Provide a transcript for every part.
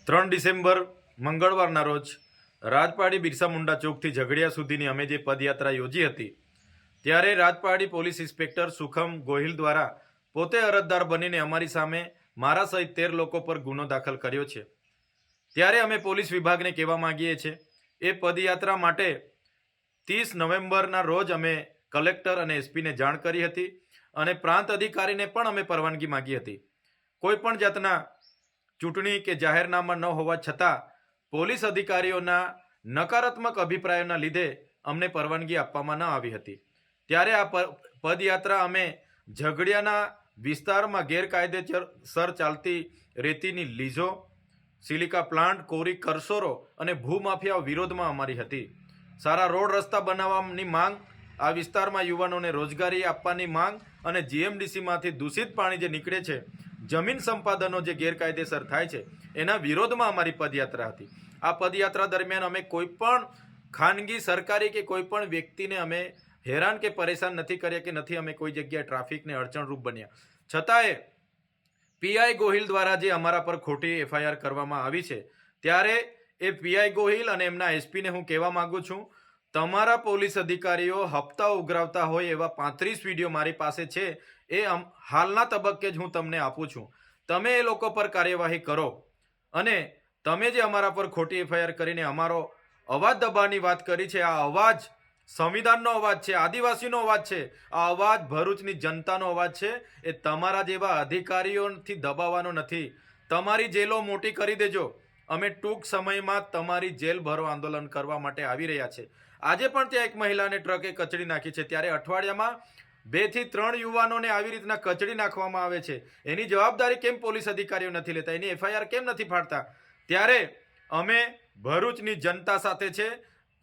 3 December મંગળવારના રોજ રાજપાડી બિરસા મુંડા ચોકથી ઝઘડિયા સુધીની અમે જે પદયાત્રા યોજી હતી ત્યારે રાજપાડી પોલીસ ઇન્સ્પેક્ટર સુખમ ગોહિલ દ્વારા પોતે અરજદાર બનીને અમારી સામે મારા સહિત 13 લોકો પર ગુનો દાખલ કર્યો છે। ત્યારે અમે પોલીસ વિભાગને કહેવા માંગીએ છીએ એ પદયાત્રા માટે 30 નવેમ્બરના રોજ અમે કલેક્ટર અને એસપીને જાણ કરી હતી અને પ્રાંત અધિકારીને પણ અમે પરવાનગી માંગી હતી। કોઈ પણ જાતના ચૂંટણી કે જાહેરનામા ન હોવા છતાં પોલીસ અધિકારીઓના નકારાત્મક અભિપ્રાયોના લીધે અમને પરવાનગી આપવામાં ન આવી હતી। ત્યારે આ પદયાત્રા અમે ઝઘડિયાના વિસ્તારમાં ગેરકાયદેસર ચાલતી રેતીની લીઝો, સિલિકા પ્લાન્ટ, કોરી કરસોરો અને ભૂમાફિયાઓ વિરોધમાં અમારી હતી। સારા રોડ રસ્તા બનાવવાની માંગ, આ વિસ્તારમાં યુવાનોને રોજગારી આપવાની માંગ અને જીએમડીસીમાંથી દૂષિત પાણી જે નીકળે છે, જમીન સંપાદનો જે ગેરકાયદેસર થાય છે એના વિરોધમાં અમારી પદયાત્રા હતી। આ પદયાત્રા દરમિયાન અમે કોઈ પણ ખાનગી, સરકારી કે કોઈ પણ વ્યક્તિને અમે હેરાન કે પરેશાન નથી કર્યા કે નથી અમે કોઈ જગ્યાએ ટ્રાફિકને અડચણરૂપ બન્યા। છતાંય પીઆઈ ગોહિલ દ્વારા જે અમારા પર ખોટી એફઆઈઆર કરવામાં આવી છે ત્યારે એ પીઆઈ ગોહિલ અને એમના એસપીને હું કહેવા માંગુ છું, તમારા પોલીસ અધિકારીઓ હપ્તા ઉઘરાવતા હોય એવા 35 વિડીયો મારી પાસે છે, એ હાલના તબક્કે જ હું તમને આપું છું। તમે એ લોકો પર કાર્યવાહી કરો અને તમે જે અમારા પર ખોટી એફઆઈઆર કરીને અમારો અવાજ દબાવવાની વાત કરી છે, આ અવાજ સંવિધાનનો અવાજ છે, આદિવાસીનો અવાજ છે, આ અવાજ ભરૂચની જનતાનો અવાજ છે। એ તમારા જેવા અધિકારીઓથી દબાવવાનો નથી। તમારી જેલો મોટી કરી દેજો, અમે ટૂંક સમયમાં તમારી જેલ ભરો આંદોલન કરવા માટે આવી રહ્યા છે। આજે પણ ત્યાં એક મહિલાને ટ્રકે કચડી નાખી છે, ત્યારે અઠવાડિયામાં 2 થી 3 યુવાનોને આવી રીતના કચડી નાખવામાં આવે છે, એની જવાબદારી કેમ પોલીસ અધિકારીઓ નથી લેતા, એની એફઆઈઆર કેમ નથી ફાડતા? ત્યારે અમે ભરૂચની જનતા સાથે છે।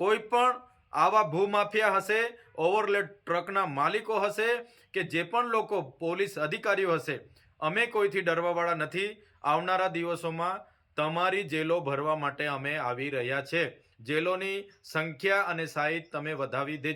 કોઈ પણ આવા ભૂમાફિયા હશે, ઓવરલોડ ટ્રકના માલિકો હશે કે જે પણ લોકો પોલીસ અધિકારીઓ હશે, અમે કોઈથી ડરવાવાળા નથી। આવનારા દિવસોમાં તમારી જેલો ભરવા માટે અમે આવી રહ્યા છે। જેલોની સંખ્યા અને સાઇઝ તમે વધાવી દેજો।